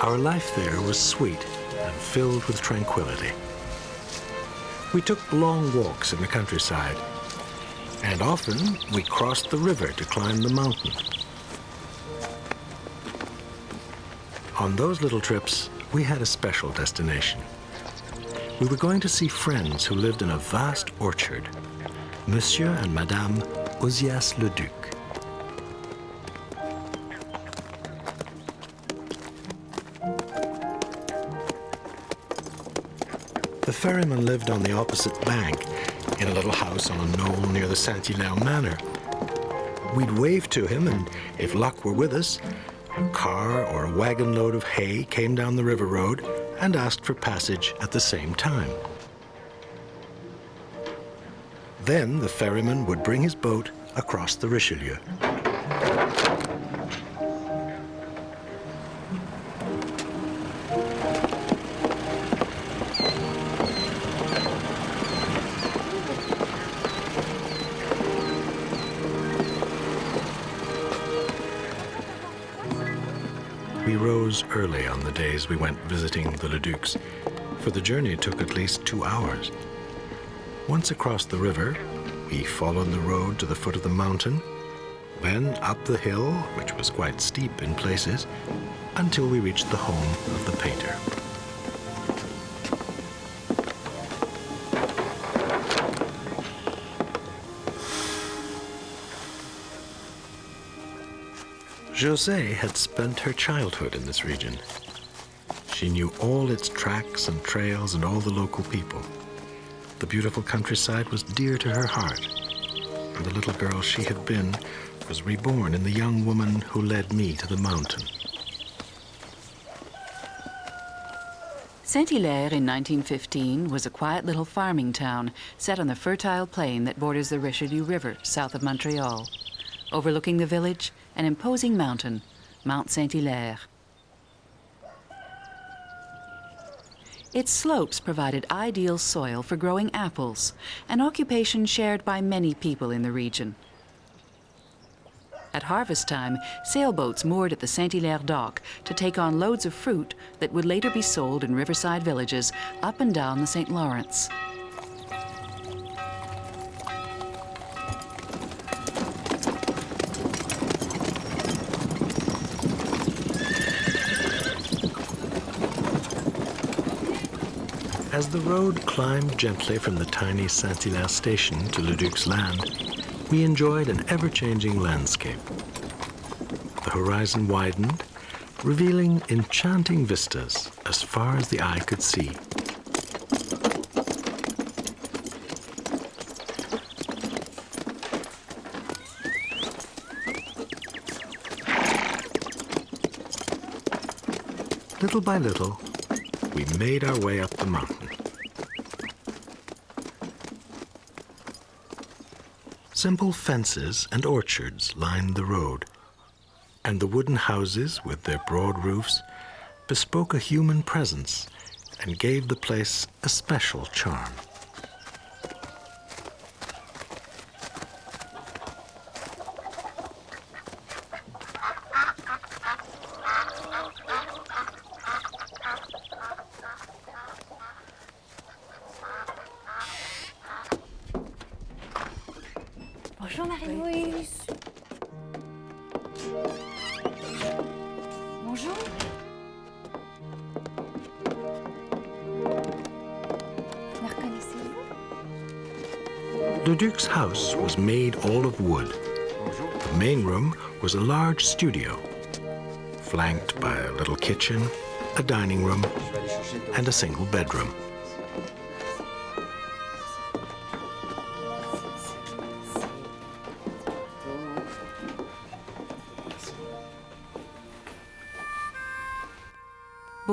Our life there was sweet and filled with tranquility. We took long walks in the countryside, and often we crossed the river to climb the mountain. On those little trips, we had a special destination. We were going to see friends who lived in a vast orchard, Monsieur and Madame Ozias Leduc. The ferryman lived on the opposite bank, in a little house on a knoll near the Saint-Hilaire manor. We'd wave to him, and if luck were with us, a car or a wagon load of hay came down the river road and asked for passage at the same time. Then the ferryman would bring his boat across the Richelieu. We rose early on the days we went visiting the Leducs, for the journey took at least 2 hours. Once across the river, we followed the road to the foot of the mountain, then up the hill, which was quite steep in places, until we reached the home of the painter. José had spent her childhood in this region. She knew all its tracks and trails and all the local people. The beautiful countryside was dear to her heart, and the little girl she had been was reborn in the young woman who led me to the mountain. Saint-Hilaire in 1915 was a quiet little farming town set on the fertile plain that borders the Richelieu River south of Montreal. Overlooking the village, an imposing mountain, Mount Saint-Hilaire. Its slopes provided ideal soil for growing apples, an occupation shared by many people in the region. At harvest time, sailboats moored at the Saint-Hilaire dock to take on loads of fruit that would later be sold in riverside villages up and down the St. Lawrence. As the road climbed gently from the tiny Saint-Hilaire station to Leduc's land, we enjoyed an ever-changing landscape. The horizon widened, revealing enchanting vistas as far as the eye could see. Little by little, we made our way up the mountain. Simple fences and orchards lined the road, and the wooden houses with their broad roofs bespoke a human presence and gave the place a special charm. Bonjour Marie-Louise. Bonjour. Me reconnaissez-vous? Leduc's house was made all of wood. The main room was a large studio, flanked by a little kitchen, a dining room, and a single bedroom.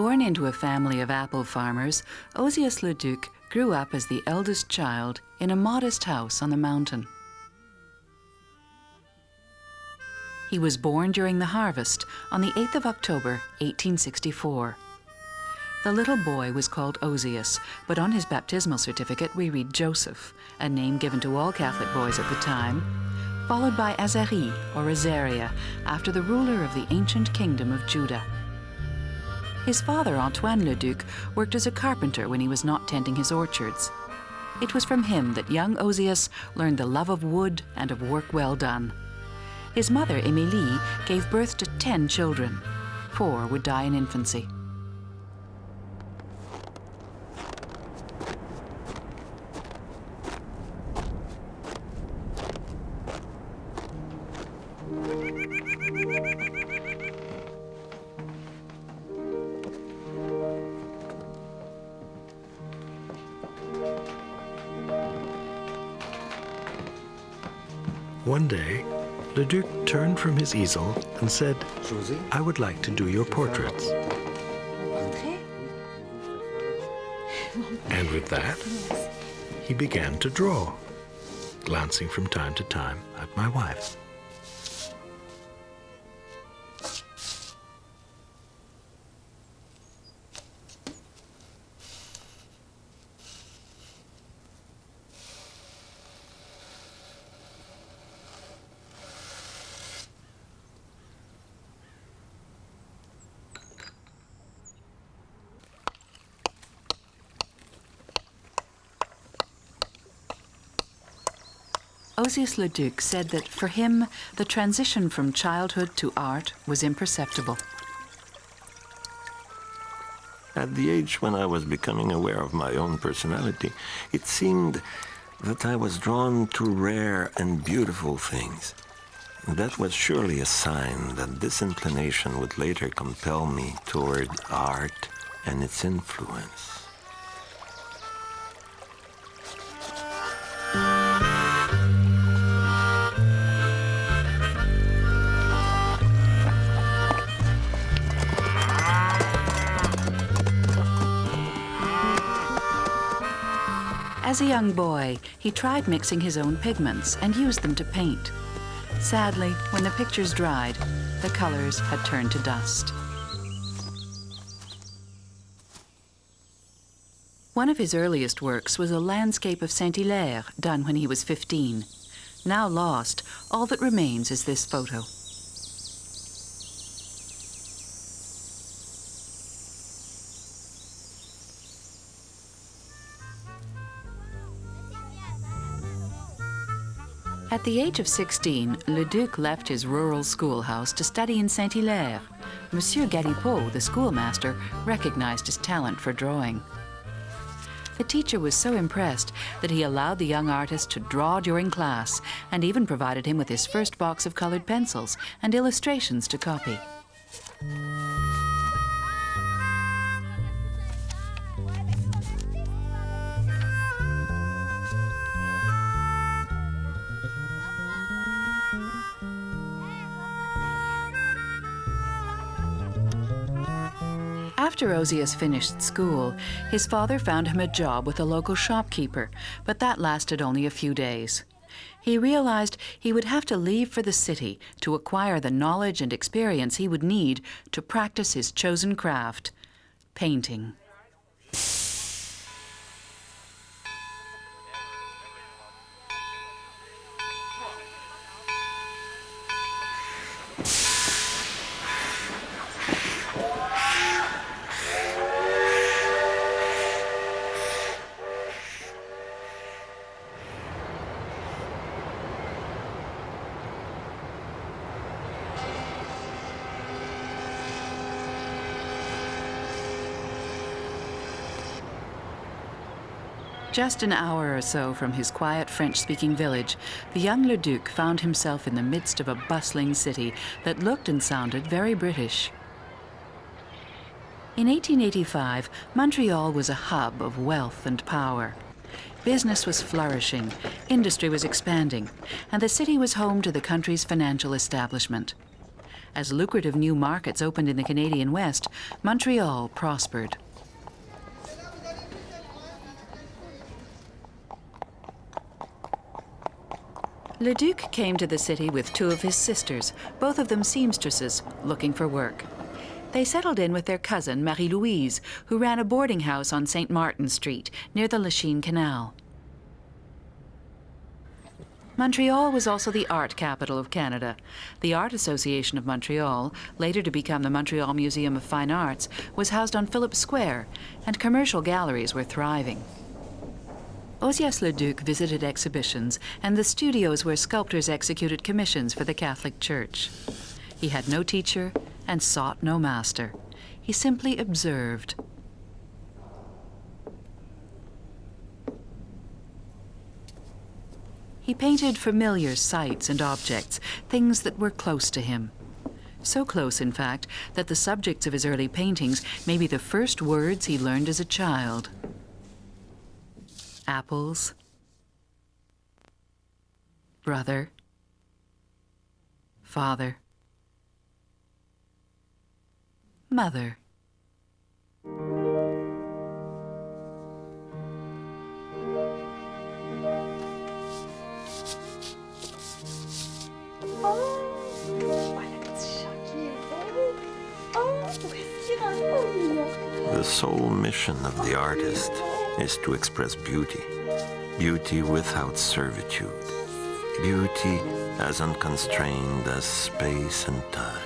Born into a family of apple farmers, Ozias Leduc grew up as the eldest child in a modest house on the mountain. He was born during the harvest on the 8th of October, 1864. The little boy was called Ozias, but on his baptismal certificate we read Joseph, a name given to all Catholic boys at the time, followed by Azari or Azaria, after the ruler of the ancient kingdom of Judah. His father, Antoine Leduc, worked as a carpenter when he was not tending his orchards. It was from him that young Ozias learned the love of wood and of work well done. His mother, Émilie, gave birth to 10 children. 4 would die in infancy. One day, Leduc turned from his easel and said, "I would like to do your portraits." And with that, he began to draw, glancing from time to time at my wife. Ozias Leduc said that for him, the transition from childhood to art was imperceptible. At the age when I was becoming aware of my own personality, it seemed that I was drawn to rare and beautiful things. That was surely a sign that this inclination would later compel me toward art and its influence. As a young boy, he tried mixing his own pigments and used them to paint. Sadly, when the pictures dried, the colors had turned to dust. One of his earliest works was a landscape of Saint-Hilaire, done when he was 15. Now lost, all that remains is this photo. At the age of 16, Leduc left his rural schoolhouse to study in Saint-Hilaire. Monsieur Galipeau, the schoolmaster, recognized his talent for drawing. The teacher was so impressed that he allowed the young artist to draw during class and even provided him with his first box of colored pencils and illustrations to copy. After Ozias finished school, his father found him a job with a local shopkeeper, but that lasted only a few days. He realized he would have to leave for the city to acquire the knowledge and experience he would need to practice his chosen craft, painting. Just an hour or so from his quiet French-speaking village, the young Leduc found himself in the midst of a bustling city that looked and sounded very British. In 1885, Montreal was a hub of wealth and power. Business was flourishing, industry was expanding, and the city was home to the country's financial establishment. As lucrative new markets opened in the Canadian West, Montreal prospered. Leduc came to the city with two of his sisters, both of them seamstresses, looking for work. They settled in with their cousin, Marie-Louise, who ran a boarding house on St. Martin Street, near the Lachine Canal. Montreal was also the art capital of Canada. The Art Association of Montreal, later to become the Montreal Museum of Fine Arts, was housed on Phillips Square, and commercial galleries were thriving. Ozias Leduc visited exhibitions and the studios where sculptors executed commissions for the Catholic Church. He had no teacher and sought no master. He simply observed. He painted familiar sights and objects, things that were close to him. So close, in fact, that the subjects of his early paintings may be the first words he learned as a child. Apples, brother, father, mother. The sole mission of the artist is to express beauty. Beauty without servitude. Beauty as unconstrained as space and time.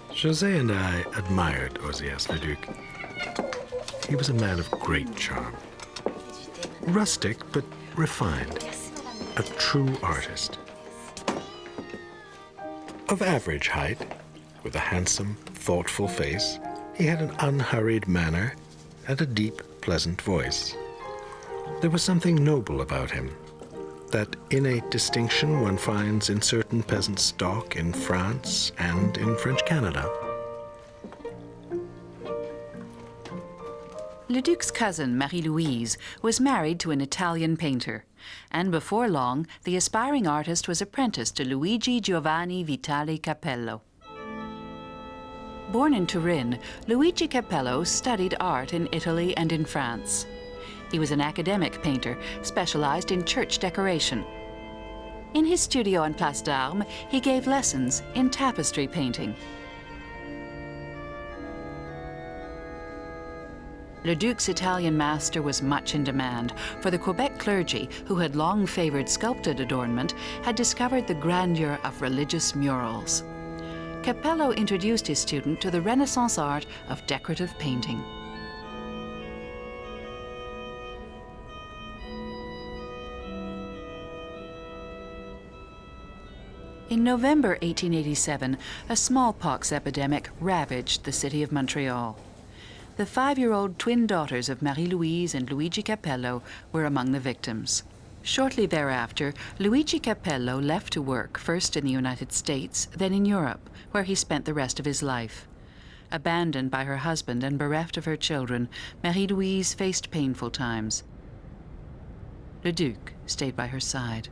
José and I admired Ozias Leduc. He was a man of great charm. Rustic, but refined. A true artist. Of average height, with a handsome, thoughtful face, he had an unhurried manner and a deep, pleasant voice. There was something noble about him, that innate distinction one finds in certain peasant stock in France and in French Canada. Leduc's cousin, Marie-Louise, was married to an Italian painter, and before long, the aspiring artist was apprenticed to Luigi Giovanni Vitale Cappello. Born in Turin, Luigi Cappello studied art in Italy and in France. He was an academic painter, specialized in church decoration. In his studio on Place d'Armes, he gave lessons in tapestry painting. Leduc's Italian master was much in demand, for the Quebec clergy, who had long favored sculpted adornment, had discovered the grandeur of religious murals. Cappello introduced his student to the Renaissance art of decorative painting. In November 1887, a smallpox epidemic ravaged the city of Montreal. The 5-year-old twin daughters of Marie-Louise and Luigi Cappello were among the victims. Shortly thereafter, Luigi Cappello left to work first in the United States, then in Europe, where he spent the rest of his life. Abandoned by her husband and bereft of her children, Marie-Louise faced painful times. Leduc stayed by her side.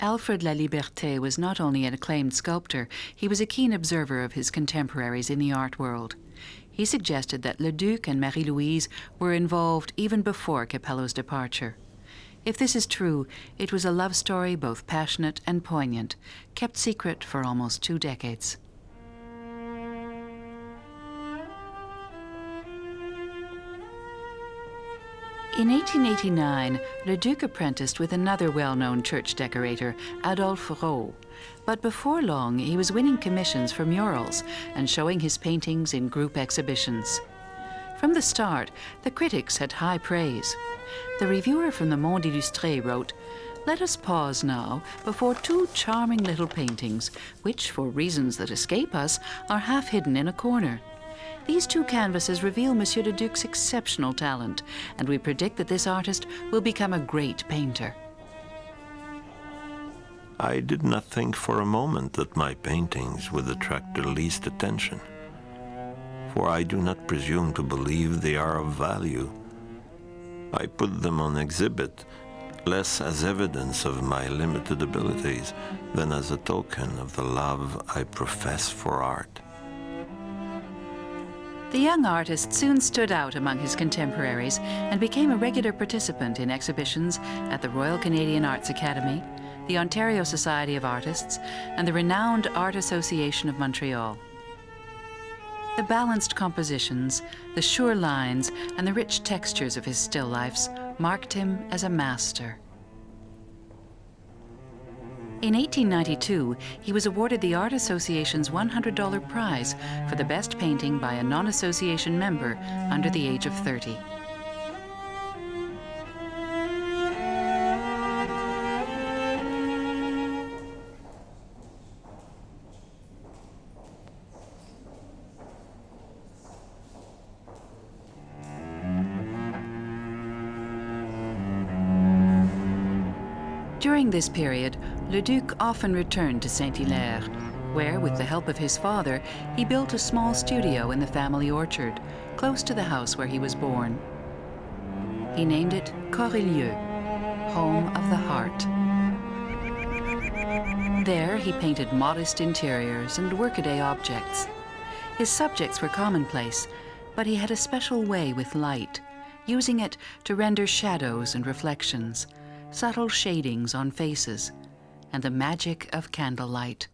Alfred Laliberté was not only an acclaimed sculptor, he was a keen observer of his contemporaries in the art world. He suggested that Leduc and Marie-Louise were involved even before Cappello's departure. If this is true, it was a love story both passionate and poignant, kept secret for almost 2 decades. In 1889, Leduc apprenticed with another well-known church decorator, Adolphe Rho. But before long, he was winning commissions for murals and showing his paintings in group exhibitions. From the start, the critics had high praise. The reviewer from the Monde Illustré wrote, "Let us pause now before 2 charming little paintings, which, for reasons that escape us, are half hidden in a corner. These 2 canvases reveal Monsieur Leduc's exceptional talent, and we predict that this artist will become a great painter." I did not think for a moment that my paintings would attract the least attention. for I do not presume to believe they are of value. I put them on exhibit less as evidence of my limited abilities than as a token of the love I profess for art. The young artist soon stood out among his contemporaries and became a regular participant in exhibitions at the Royal Canadian Arts Academy, the Ontario Society of Artists, and the renowned Art Association of Montreal. The balanced compositions, the sure lines, and the rich textures of his still lifes marked him as a master. In 1892, he was awarded the Art Association's $100 prize for the best painting by a non-association member under the age of 30. During this period, Leduc often returned to Saint-Hilaire, where, with the help of his father, he built a small studio in the family orchard, close to the house where he was born. He named it Corelieu, home of the heart. There, he painted modest interiors and workaday objects. His subjects were commonplace, but he had a special way with light, using it to render shadows and reflections, subtle shadings on faces, and the magic of candlelight.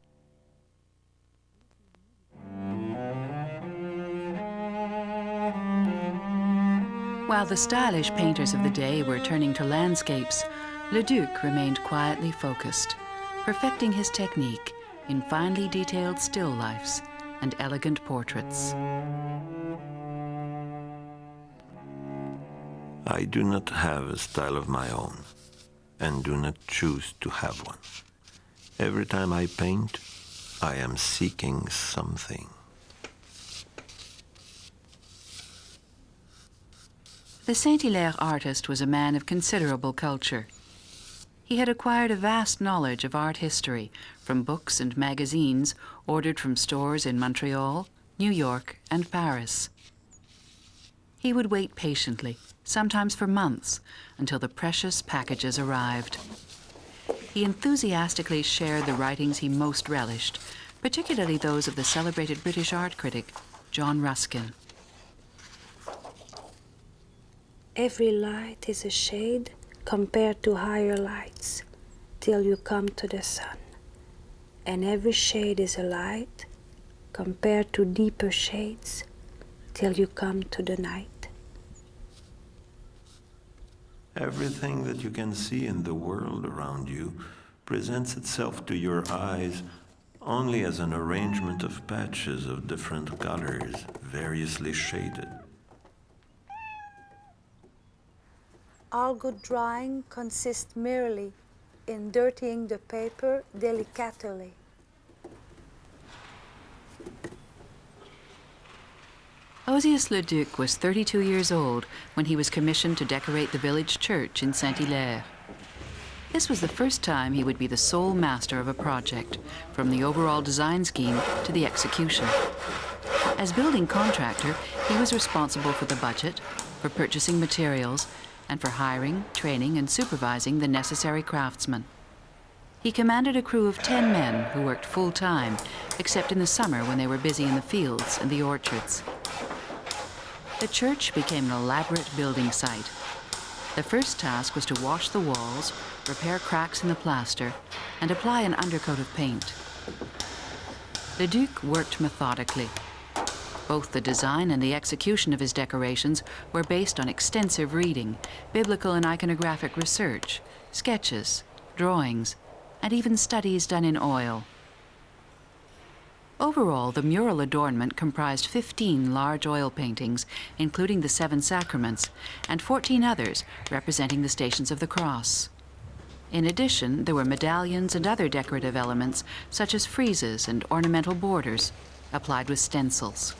While the stylish painters of the day were turning to landscapes, Leduc remained quietly focused, perfecting his technique in finely detailed still lifes and elegant portraits. I do not have a style of my own, and do not choose to have one. Every time I paint, I am seeking something. The Saint-Hilaire artist was a man of considerable culture. He had acquired a vast knowledge of art history from books and magazines ordered from stores in Montreal, New York, and Paris. He would wait patiently, sometimes for months, until the precious packages arrived. He enthusiastically shared the writings he most relished, particularly those of the celebrated British art critic, John Ruskin. Every light is a shade compared to higher lights, till you come to the sun. And every shade is a light compared to deeper shades, till you come to the night. Everything that you can see in the world around you presents itself to your eyes only as an arrangement of patches of different colors, variously shaded. All good drawing consists merely in dirtying the paper delicately. Ozias Leduc was 32 years old when he was commissioned to decorate the village church in Saint-Hilaire. This was the first time he would be the sole master of a project, from the overall design scheme to the execution. As building contractor, he was responsible for the budget, for purchasing materials, and for hiring, training, and supervising the necessary craftsmen. He commanded a crew of 10 men who worked full-time, except in the summer when they were busy in the fields and the orchards. The church became an elaborate building site. The first task was to wash the walls, repair cracks in the plaster, and apply an undercoat of paint. Leduc worked methodically. Both the design and the execution of his decorations were based on extensive reading, biblical and iconographic research, sketches, drawings, and even studies done in oil. Overall, the mural adornment comprised 15 large oil paintings, including the 7 sacraments, and 14 others representing the Stations of the Cross. In addition, there were medallions and other decorative elements, such as friezes and ornamental borders, applied with stencils.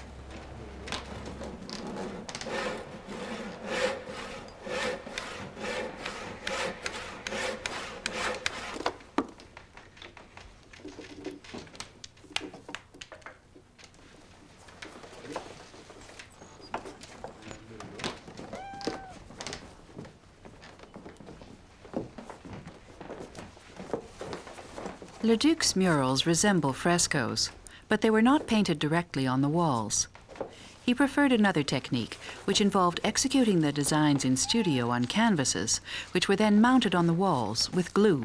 Leduc's murals resemble frescoes, but they were not painted directly on the walls. He preferred another technique, which involved executing the designs in studio on canvases, which were then mounted on the walls with glue.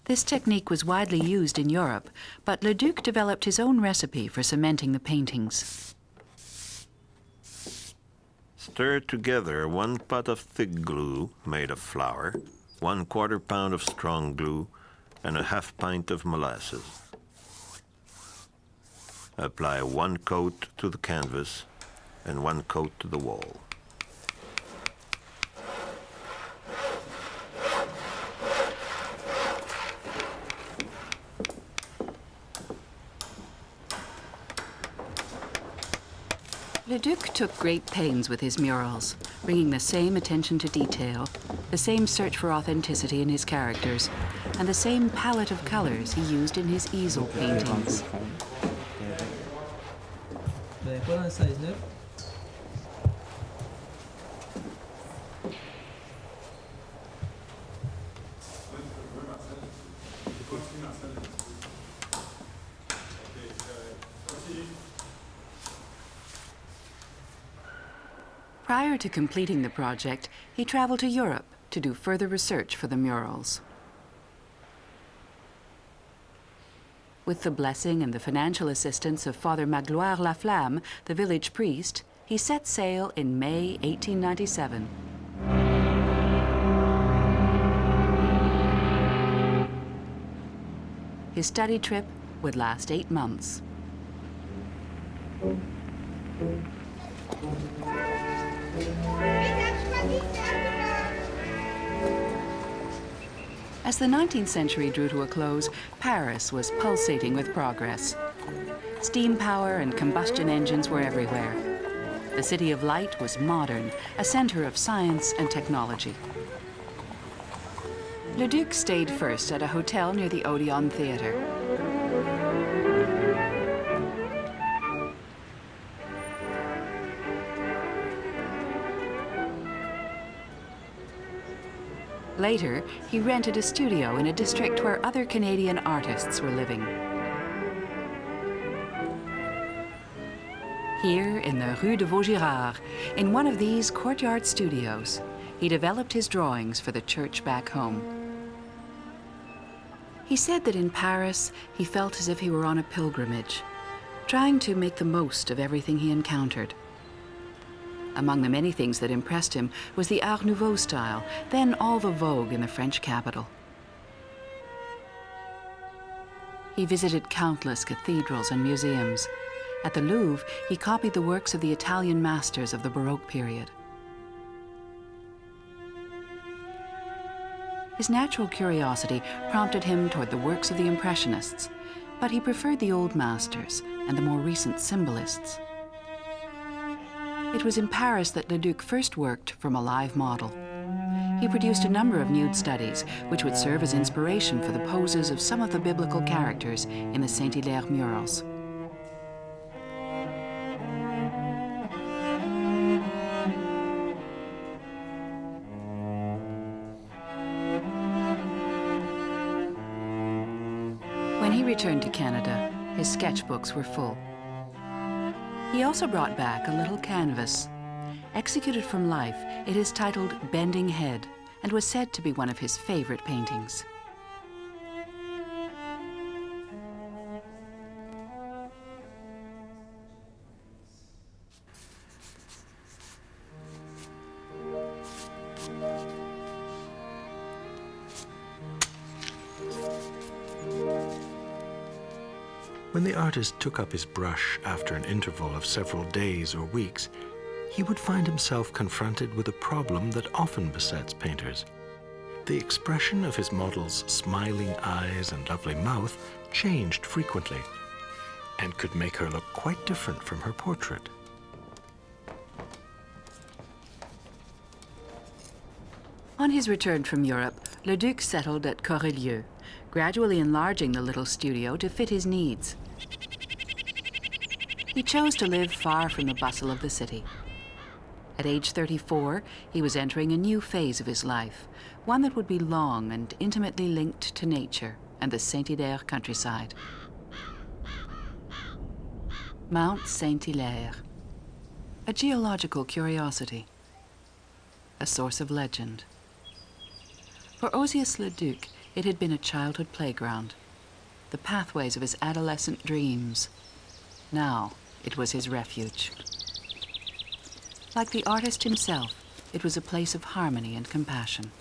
This technique was widely used in Europe, but Leduc developed his own recipe for cementing the paintings. Stir together 1 pot of thick glue made of flour, 1/4 pound of strong glue, and a half pint of molasses. Apply 1 coat to the canvas and 1 coat to the wall. Leduc took great pains with his murals, bringing the same attention to detail, the same search for authenticity in his characters, and the same palette of colors he used in his easel paintings. Prior to completing the project, he traveled to Europe to do further research for the murals. With the blessing and the financial assistance of Father Magloire Laflamme, the village priest, he set sail in May 1897. His study trip would last 8 months. As the 19th century drew to a close, Paris was pulsating with progress. Steam power and combustion engines were everywhere. The City of Light was modern, a center of science and technology. Leduc stayed first at a hotel near the Odeon Theatre. Later, he rented a studio in a district where other Canadian artists were living. Here, in the Rue de Vaugirard, in one of these courtyard studios, he developed his drawings for the church back home. He said that in Paris, he felt as if he were on a pilgrimage, trying to make the most of everything he encountered. Among the many things that impressed him was the Art Nouveau style, then all the vogue in the French capital. He visited countless cathedrals and museums. At the Louvre, he copied the works of the Italian masters of the Baroque period. His natural curiosity prompted him toward the works of the Impressionists, but he preferred the old masters and the more recent symbolists. It was in Paris that Leduc first worked from a live model. He produced a number of nude studies, which would serve as inspiration for the poses of some of the biblical characters in the Saint-Hilaire murals. When he returned to Canada, his sketchbooks were full. He also brought back a little canvas. Executed from life, it is titled Bending Head and was said to be one of his favorite paintings. When the artist took up his brush after an interval of several days or weeks, he would find himself confronted with a problem that often besets painters. The expression of his model's smiling eyes and lovely mouth changed frequently and could make her look quite different from her portrait. On his return from Europe, Leduc settled at Corelieu, gradually enlarging the little studio to fit his needs. He chose to live far from the bustle of the city. At age 34, he was entering a new phase of his life, one that would be long and intimately linked to nature and the Saint-Hilaire countryside. Mount Saint-Hilaire, a geological curiosity, a source of legend. For Ozias Leduc, it had been a childhood playground, the pathways of his adolescent dreams. Now it was his refuge. Like the artist himself, it was a place of harmony and compassion.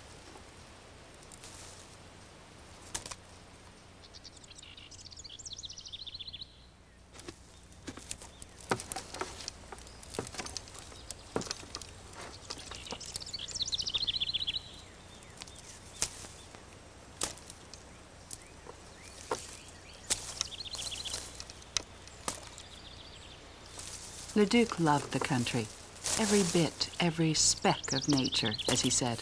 Leduc loved the country, every bit, every speck of nature, as he said.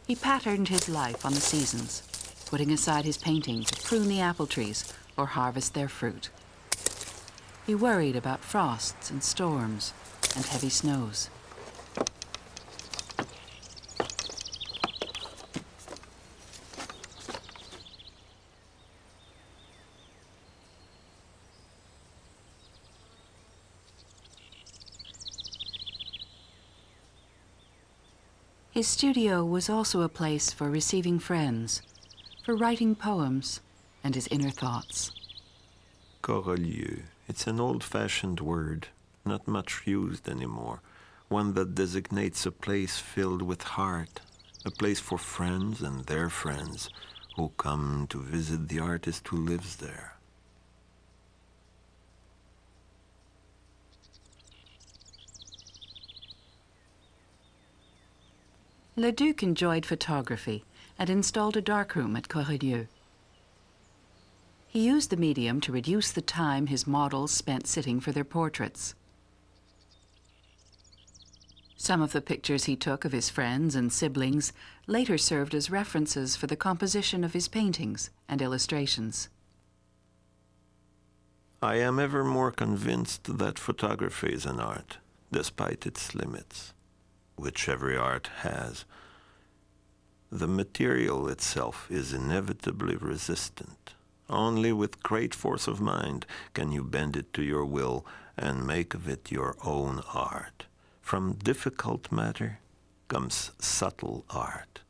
He patterned his life on the seasons, putting aside his painting to prune the apple trees or harvest their fruit. He worried about frosts and storms and heavy snows. His studio was also a place for receiving friends, for writing poems and his inner thoughts. Corelieu. It's an old-fashioned word, not much used anymore. One that designates a place filled with heart, a place for friends and their friends who come to visit the artist who lives there. Leduc enjoyed photography and installed a darkroom at Corelieu. He used the medium to reduce the time his models spent sitting for their portraits. Some of the pictures he took of his friends and siblings later served as references for the composition of his paintings and illustrations. I am ever more convinced that photography is an art, despite its limits, which every art has. The material itself is inevitably resistant. Only with great force of mind can you bend it to your will and make of it your own art. From difficult matter comes subtle art.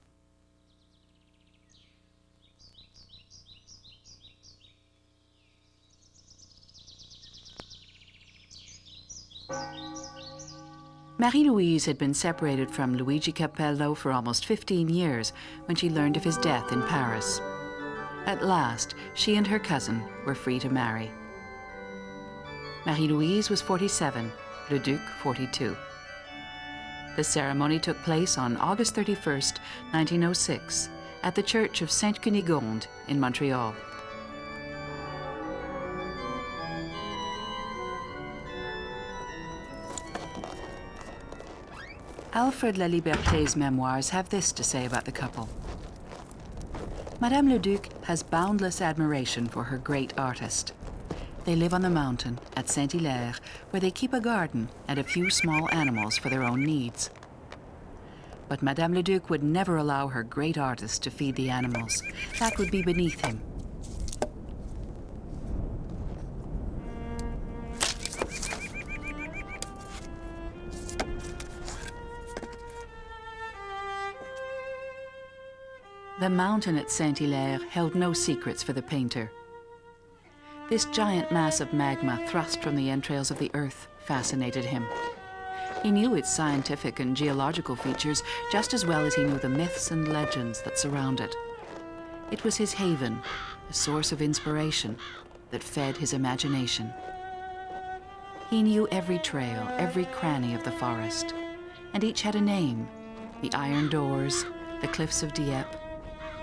Marie-Louise had been separated from Luigi Cappello for almost 15 years when she learned of his death in Paris. At last, she and her cousin were free to marry. Marie-Louise was 47, Leduc 42. The ceremony took place on August 31st, 1906, at the church of Sainte-Cunégonde in Montreal. Alfred Laliberté's memoirs have this to say about the couple. Madame Leduc has boundless admiration for her great artist. They live on the mountain at Saint-Hilaire, where they keep a garden and a few small animals for their own needs. But Madame Leduc would never allow her great artist to feed the animals. That would be beneath him. The mountain at Saint-Hilaire held no secrets for the painter. This giant mass of magma thrust from the entrails of the earth fascinated him. He knew its scientific and geological features just as well as he knew the myths and legends that surround it. It was his haven, a source of inspiration that fed his imagination. He knew every trail, every cranny of the forest, and each had a name: the iron doors, the cliffs of Dieppe,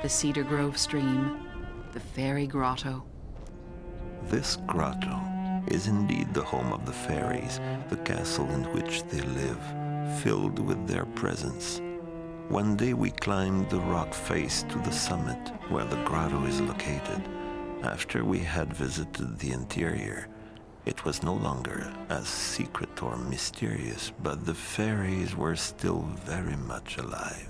the Cedar Grove stream, the fairy grotto. This grotto is indeed the home of the fairies, the castle in which they live, filled with their presence. One day we climbed the rock face to the summit where the grotto is located. After we had visited the interior, It was no longer as secret or mysterious, but the fairies were still very much alive.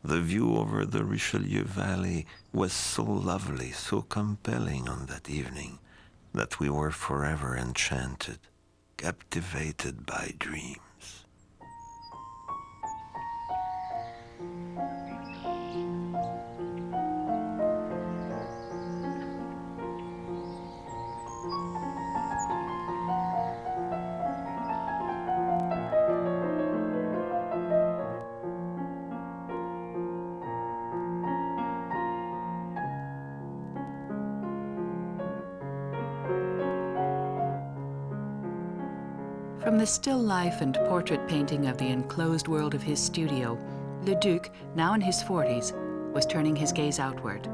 The view over the Richelieu Valley was so lovely, so compelling on that evening, that we were forever enchanted, captivated by dreams. From the still life and portrait painting of the enclosed world of his studio, Leduc, now in his 40s, was turning his gaze outward,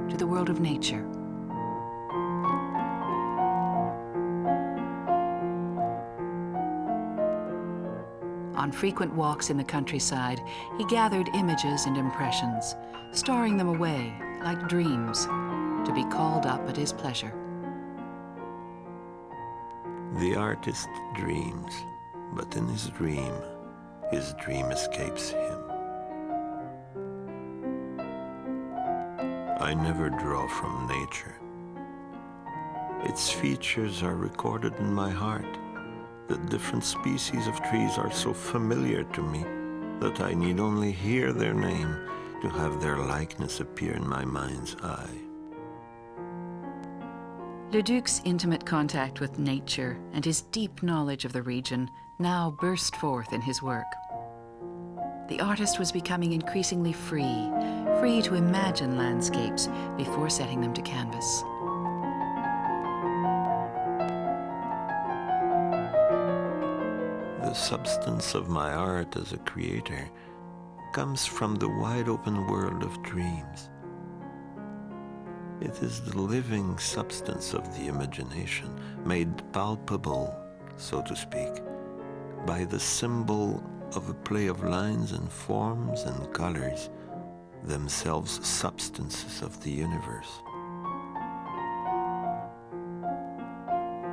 to the world of nature. On frequent walks in the countryside, he gathered images and impressions, storing them away like dreams, to be called up at his pleasure. The artist dreams, but in his dream escapes him. I never draw from nature. Its features are recorded in my heart. The different species of trees are so familiar to me that I need only hear their name to have their likeness appear in my mind's eye. Leduc's intimate contact with nature and his deep knowledge of the region now burst forth in his work. The artist was becoming increasingly free to imagine landscapes before setting them to canvas. The substance of my art as a creator comes from the wide open world of dreams. It is the living substance of the imagination, made palpable, so to speak, by the symbol of a play of lines and forms and colors, themselves substances of the universe.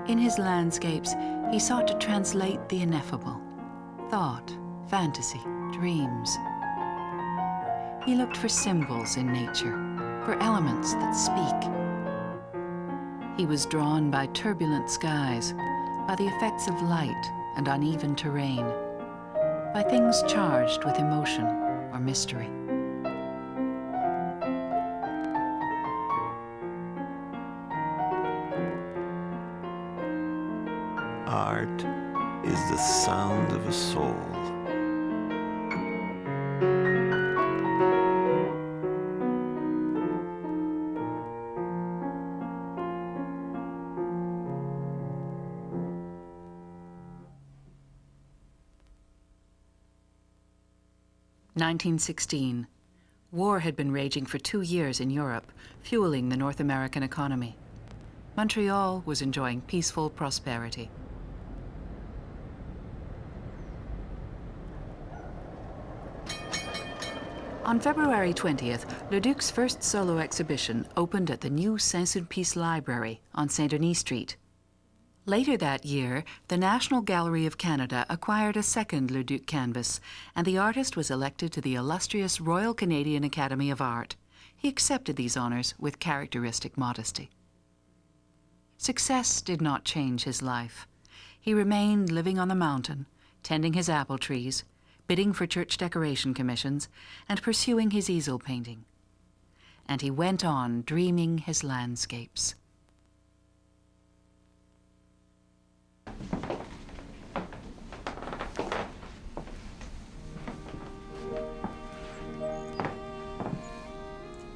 In his landscapes, he sought to translate the ineffable, thought, fantasy, dreams. He looked for symbols in nature, for elements that speak. He was drawn by turbulent skies, by the effects of light and uneven terrain, by things charged with emotion or mystery. Art is the sound of a soul. (1916). War had been raging for 2 years in Europe, fueling the North American economy. Montreal was enjoying peaceful prosperity. On February 20th, Leduc's first solo exhibition opened at the new Saint-Sulpice Library on Saint-Denis Street. Later that year, the National Gallery of Canada acquired a second Leduc canvas, and the artist was elected to the illustrious Royal Canadian Academy of Art. He accepted these honors with characteristic modesty. Success did not change his life. He remained living on the mountain, tending his apple trees, bidding for church decoration commissions, and pursuing his easel painting. And he went on dreaming his landscapes.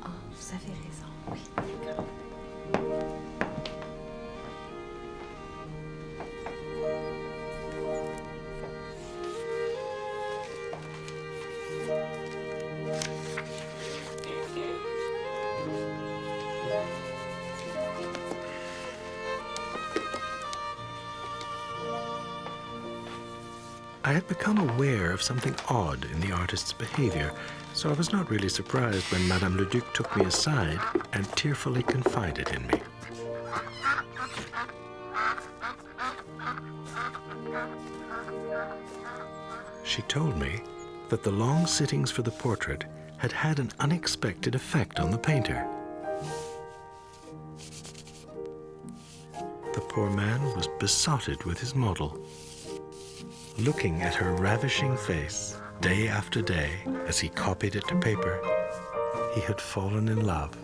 Oh, vous avez raison, oui. I had become aware of something odd in the artist's behavior, so I was not really surprised when Madame Leduc took me aside and tearfully confided in me. She told me that the long sittings for the portrait had had an unexpected effect on the painter. The poor man was besotted with his model. Looking at her ravishing face day after day as he copied it to paper, he had fallen in love.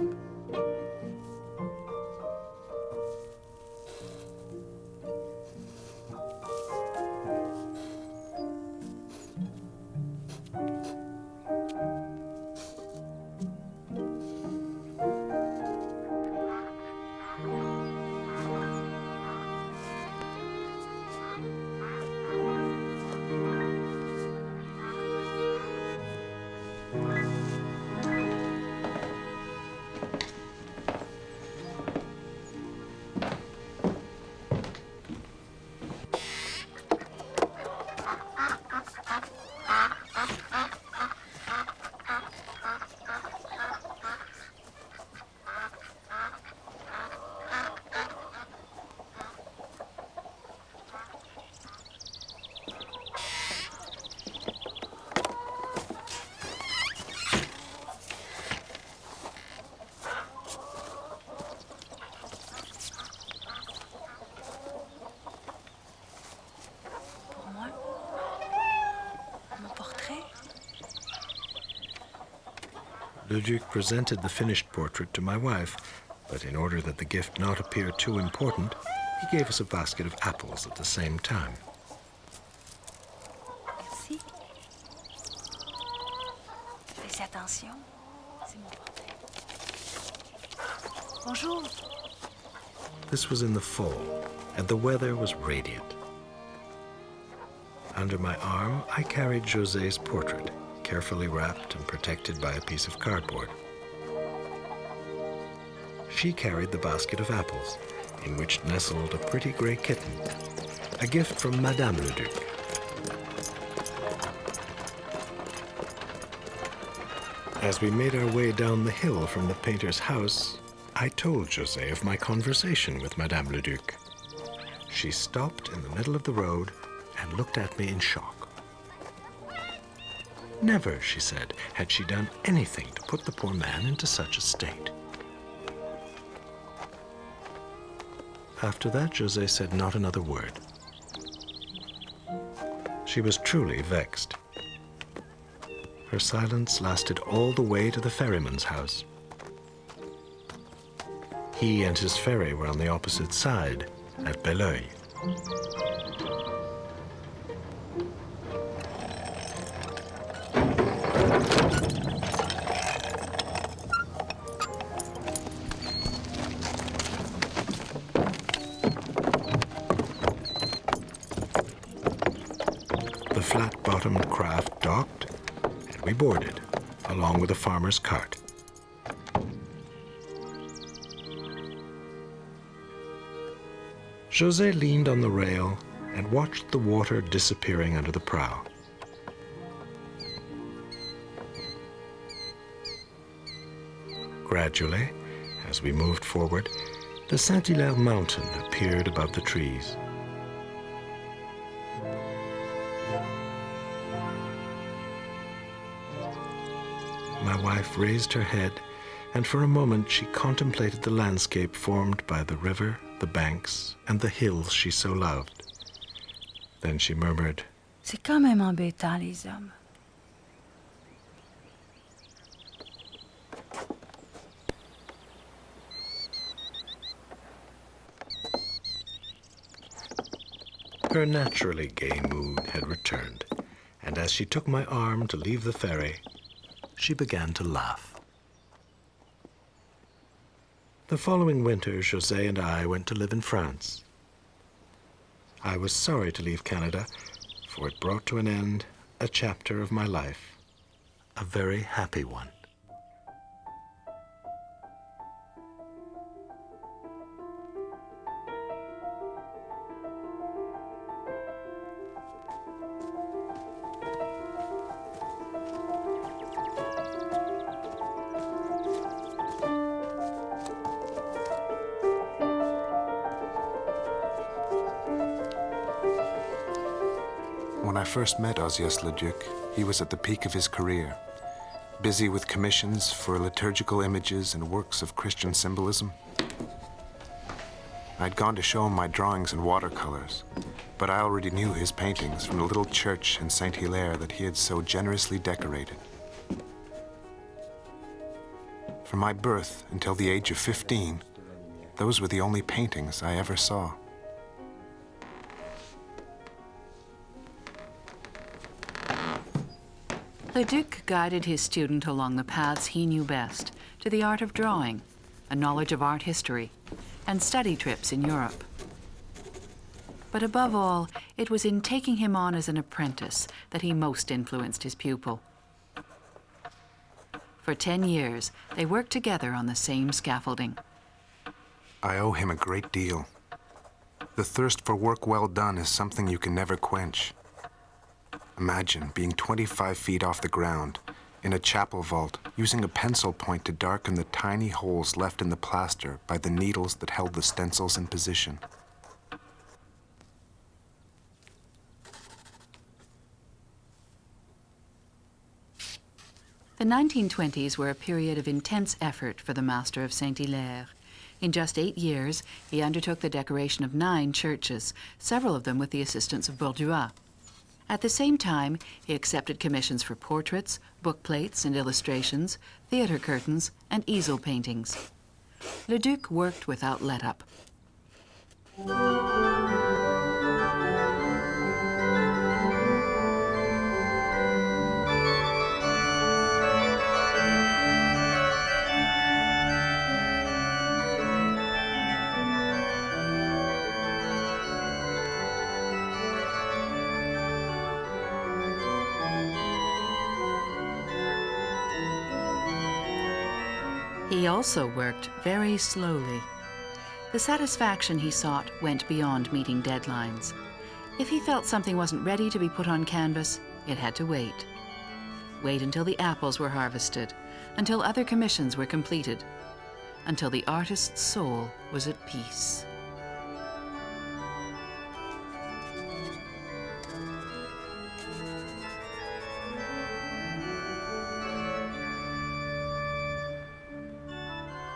Leduc presented the finished portrait to my wife, but in order that the gift not appear too important, he gave us a basket of apples at the same time. Merci. Fais attention. C'est mon portrait. Bonjour. This was in the fall, and the weather was radiant. Under my arm, I carried José's portrait, carefully wrapped and protected by a piece of cardboard. She carried the basket of apples, in which nestled a pretty gray kitten, a gift from Madame Leduc. As we made our way down the hill from the painter's house, I told José of my conversation with Madame Leduc. She stopped in the middle of the road and looked at me in shock. Never, she said, had she done anything to put the poor man into such a state. After that, José said not another word. She was truly vexed. Her silence lasted all the way to the ferryman's house. He and his ferry were on the opposite side, at Belleuil. The flat-bottomed craft docked, and we boarded, along with a farmer's cart. José leaned on the rail and watched the water disappearing under the prow. Gradually, as we moved forward, the Saint-Hilaire mountain appeared above the trees. My wife raised her head, and for a moment she contemplated the landscape formed by the river, the banks, and the hills she so loved. Then she murmured, C'est quand même embêtant, les hommes. Her naturally gay mood had returned, and as she took my arm to leave the ferry, she began to laugh. The following winter, José and I went to live in France. I was sorry to leave Canada, for it brought to an end a chapter of my life, a very happy one. When I first met Ozias Leduc, he was at the peak of his career, busy with commissions for liturgical images and works of Christian symbolism. I'd gone to show him my drawings in watercolors, but I already knew his paintings from the little church in Saint-Hilaire that he had so generously decorated. From my birth until the age of 15, those were the only paintings I ever saw. Leduc guided his student along the paths he knew best, to the art of drawing, a knowledge of art history, and study trips in Europe. But above all, it was in taking him on as an apprentice that he most influenced his pupil. For 10 years, they worked together on the same scaffolding. I owe him a great deal. The thirst for work well done is something you can never quench. Imagine being 25 feet off the ground, in a chapel vault, using a pencil point to darken the tiny holes left in the plaster by the needles that held the stencils in position. The 1920s were a period of intense effort for the master of Saint-Hilaire. In just 8 years, he undertook the decoration of 9 churches, several of them with the assistance of Borduas. At the same time, he accepted commissions for portraits, book plates and illustrations, theater curtains, and easel paintings. Leduc worked without let-up. He also worked very slowly. The satisfaction he sought went beyond meeting deadlines. If he felt something wasn't ready to be put on canvas, it had to wait. Wait until the apples were harvested, until other commissions were completed, until the artist's soul was at peace.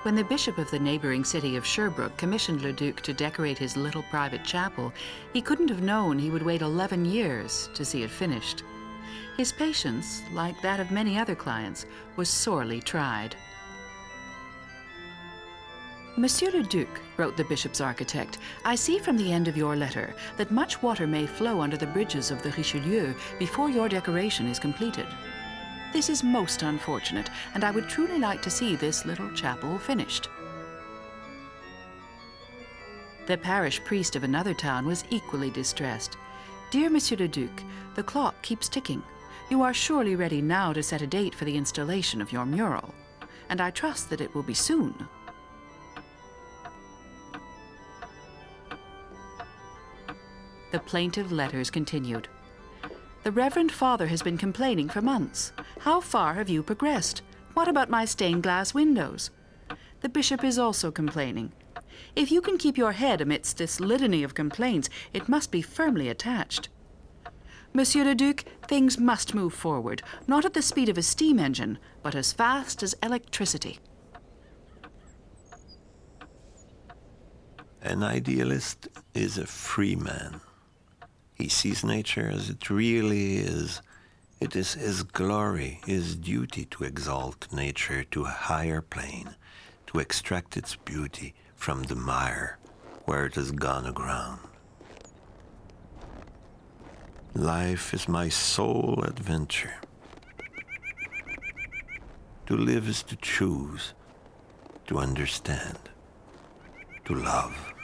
When the bishop of the neighboring city of Sherbrooke commissioned Leduc to decorate his little private chapel, he couldn't have known he would wait 11 years to see it finished. His patience, like that of many other clients, was sorely tried. Monsieur Leduc, wrote the bishop's architect, I see from the end of your letter that much water may flow under the bridges of the Richelieu before your decoration is completed. This is most unfortunate, and I would truly like to see this little chapel finished. The parish priest of another town was equally distressed. Dear Monsieur Leduc, the clock keeps ticking. You are surely ready now to set a date for the installation of your mural, and I trust that it will be soon. The plaintive letters continued. The Reverend Father has been complaining for months. How far have you progressed? What about my stained glass windows? The bishop is also complaining. If you can keep your head amidst this litany of complaints, it must be firmly attached. Monsieur le Duc, things must move forward, not at the speed of a steam engine, but as fast as electricity. An idealist is a free man. He sees nature as it really is. It is his glory, his duty to exalt nature to a higher plane, to extract its beauty from the mire where it has gone aground. Life is my sole adventure. To live is to choose, to understand, to love.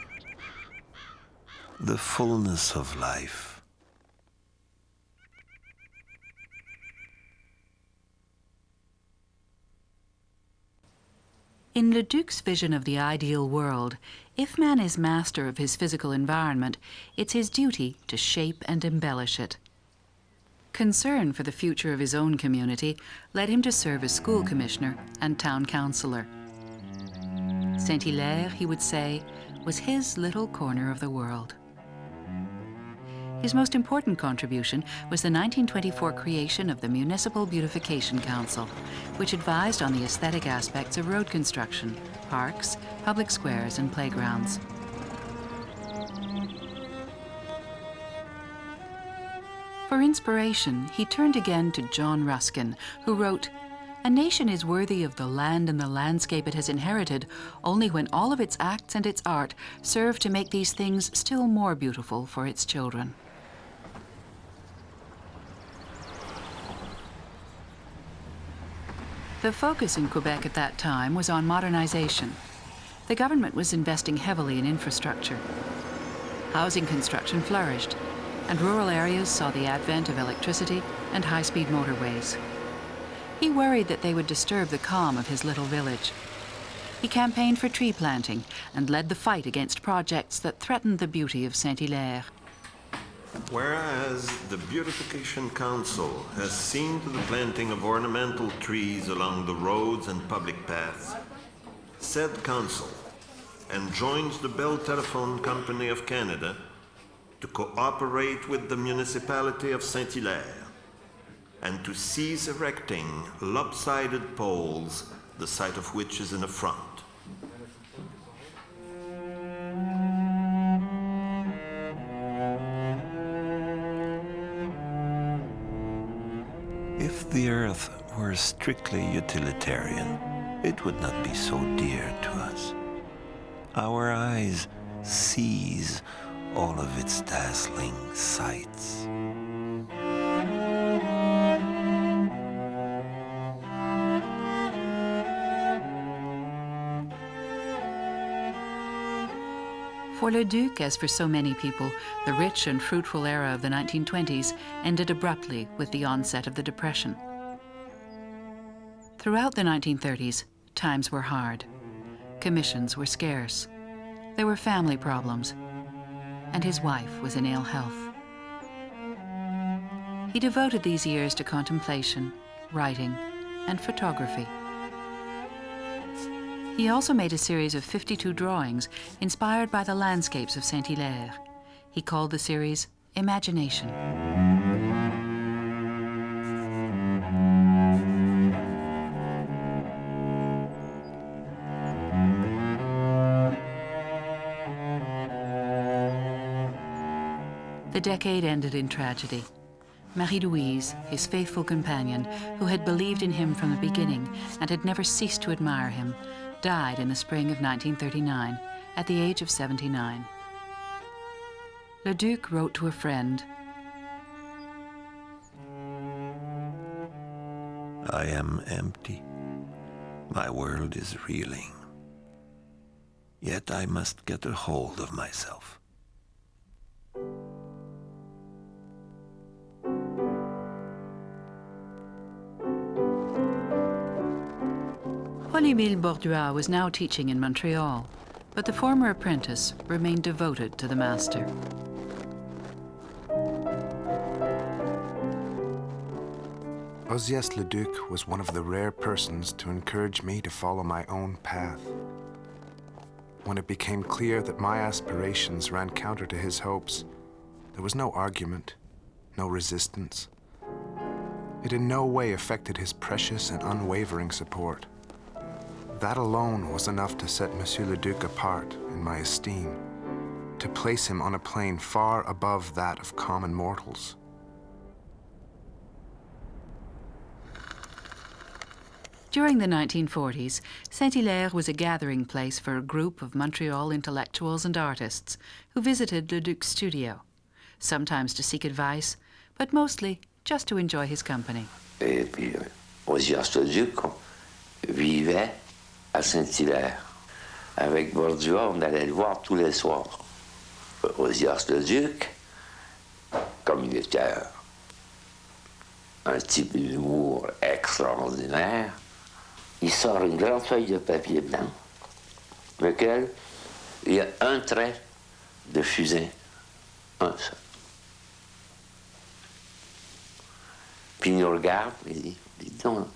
The fullness of life. In Leduc's vision of the ideal world, if man is master of his physical environment, it's his duty to shape and embellish it. Concern for the future of his own community led him to serve as school commissioner and town councillor. Saint-Hilaire, he would say, was his little corner of the world. His most important contribution was the 1924 creation of the Municipal Beautification Council, which advised on the aesthetic aspects of road construction, parks, public squares, and playgrounds. For inspiration, he turned again to John Ruskin, who wrote, "A nation is worthy of the land and the landscape it has inherited only when all of its acts and its art serve to make these things still more beautiful for its children." The focus in Quebec at that time was on modernization. The government was investing heavily in infrastructure. Housing construction flourished, and rural areas saw the advent of electricity and high-speed motorways. He worried that they would disturb the calm of his little village. He campaigned for tree planting and led the fight against projects that threatened the beauty of Saint-Hilaire. Whereas the Beautification Council has seen to the planting of ornamental trees along the roads and public paths, said council enjoins the Bell Telephone Company of Canada to cooperate with the municipality of Saint-Hilaire and to cease erecting lopsided poles, the site of which is an affront. If the earth were strictly utilitarian, it would not be so dear to us. Our eyes seize all of its dazzling sights. For Leduc, as for so many people, the rich and fruitful era of the 1920s ended abruptly with the onset of the Depression. Throughout the 1930s, times were hard. Commissions were scarce. There were family problems, and his wife was in ill health. He devoted these years to contemplation, writing, and photography. He also made a series of 52 drawings inspired by the landscapes of Saint-Hilaire. He called the series Imagination. The decade ended in tragedy. Marie-Louise, his faithful companion, who had believed in him from the beginning and had never ceased to admire him, died in the spring of 1939 at the age of 79. Leduc wrote to a friend, I am empty. My world is reeling. Yet I must get a hold of myself. Paul-Émile Borduas was now teaching in Montreal, but the former apprentice remained devoted to the master. Ozias Leduc was one of the rare persons to encourage me to follow my own path. When it became clear that my aspirations ran counter to his hopes, there was no argument, no resistance. It in no way affected his precious and unwavering support. That alone was enough to set Monsieur Leduc apart in my esteem, to place him on a plane far above that of common mortals. During the 1940s, Saint-Hilaire was a gathering place for a group of Montreal intellectuals and artists who visited Leduc's studio, sometimes to seek advice, but mostly just to enjoy his company. Et puis, Ozias Leduc vivait à Saint-Hilaire. Avec Borduas, on allait le voir tous les soirs. Ozias Leduc, comme il était un type d'humour extraordinaire, il sort une grande feuille de papier blanc, lequel il y a un trait de fusain, un seul. Puis il nous regarde et dit, dites donc,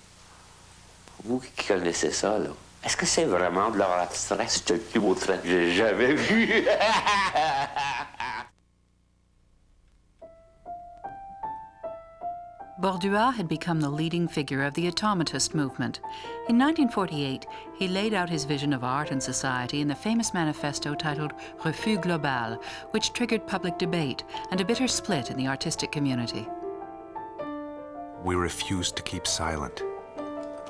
vous qui connaissez ça, là, est-ce que c'est vraiment de l'art abstrait? C'est le plus beau trait que j'ai jamais vu. Borduas had become the leading figure of the automatist movement. In 1948, he laid out his vision of art and society in the famous manifesto titled Refus Global, which triggered public debate and a bitter split in the artistic community. We refuse to keep silent.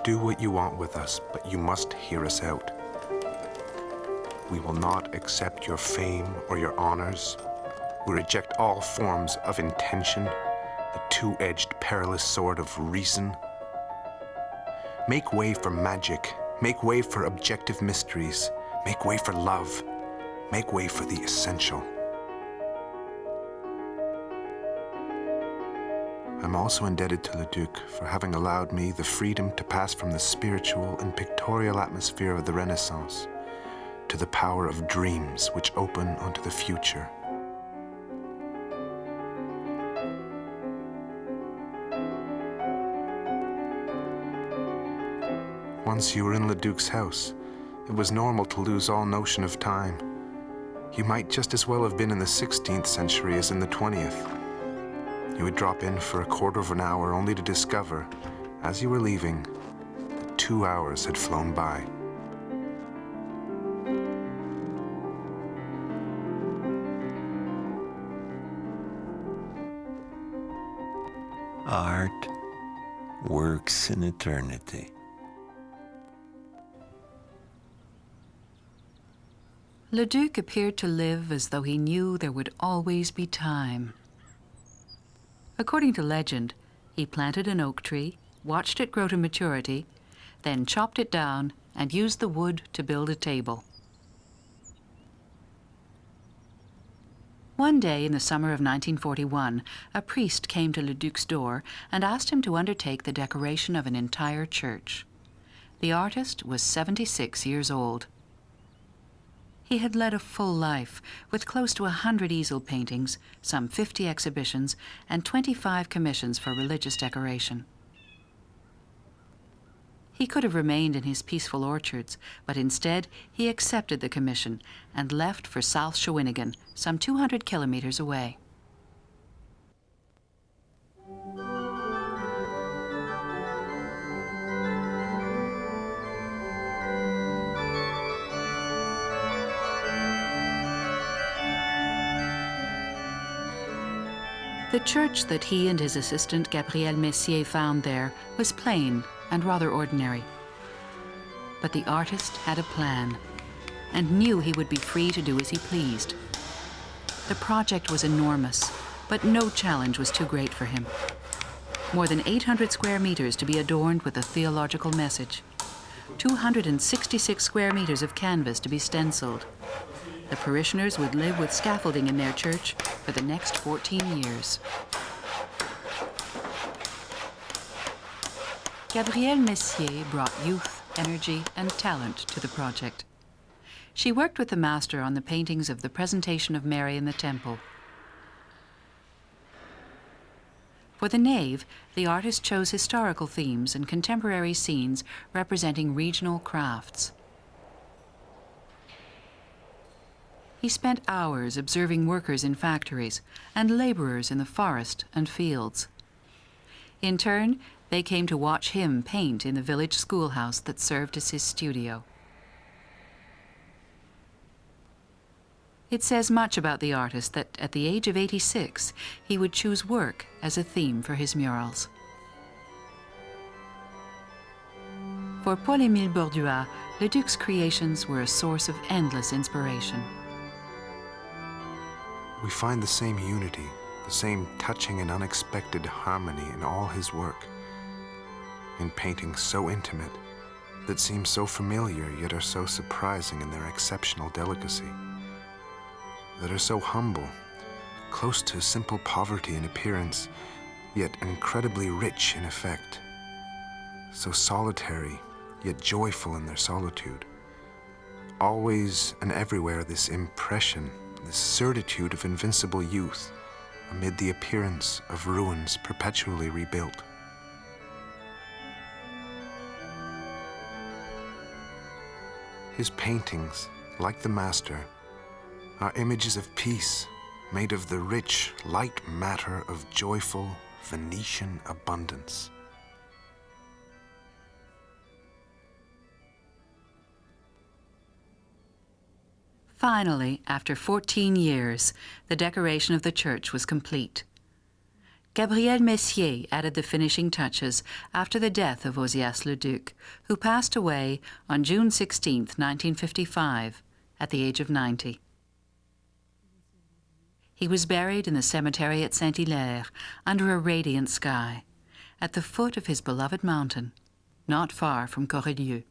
Do what you want with us, but you must hear us out. We will not accept your fame or your honors. We reject all forms of intention, the two-edged perilous sword of reason. Make way for magic. Make way for objective mysteries. Make way for love. Make way for the essential. I'm also indebted to Leduc for having allowed me the freedom to pass from the spiritual and pictorial atmosphere of the Renaissance to the power of dreams which open onto the future. Once you were in Leduc's house, it was normal to lose all notion of time. You might just as well have been in the 16th century as in the 20th. You would drop in for a quarter of an hour only to discover, as you were leaving, that 2 hours had flown by. Art works in eternity. Leduc appeared to live as though he knew there would always be time. According to legend, he planted an oak tree, watched it grow to maturity, then chopped it down and used the wood to build a table. One day in the summer of 1941, a priest came to Leduc's door and asked him to undertake the decoration of an entire church. The artist was 76 years old. He had led a full life, with close to 100 easel paintings, some 50 exhibitions, and 25 commissions for religious decoration. He could have remained in his peaceful orchards, but instead he accepted the commission and left for South Shawinigan, some 200 kilometers away. The church that he and his assistant Gabriel Messier found there was plain and rather ordinary. But the artist had a plan and knew he would be free to do as he pleased. The project was enormous, but no challenge was too great for him. More than 800 square meters to be adorned with a theological message. 266 square meters of canvas to be stenciled. The parishioners would live with scaffolding in their church for the next 14 years. Gabrielle Messier brought youth, energy, and talent to the project. She worked with the master on the paintings of the Presentation of Mary in the Temple. For the nave, the artist chose historical themes and contemporary scenes representing regional crafts. He spent hours observing workers in factories and laborers in the forest and fields. In turn, they came to watch him paint in the village schoolhouse that served as his studio. It says much about the artist that at the age of 86, he would choose work as a theme for his murals. For Paul-Émile Borduas, Leduc's creations were a source of endless inspiration. We find the same unity, the same touching and unexpected harmony in all his work. In paintings so intimate, that seem so familiar yet are so surprising in their exceptional delicacy. That are so humble, close to simple poverty in appearance, yet incredibly rich in effect. So solitary, yet joyful in their solitude. Always and everywhere this impression, this certitude of invincible youth amid the appearance of ruins perpetually rebuilt. His paintings, like the master, are images of peace made of the rich, light matter of joyful, Venetian abundance. Finally, after 14 years, the decoration of the church was complete. Gabriel Messier added the finishing touches after the death of Ozias Leduc, who passed away on June 16, 1955, at the age of 90. He was buried in the cemetery at Saint-Hilaire under a radiant sky, at the foot of his beloved mountain, not far from Corelieu.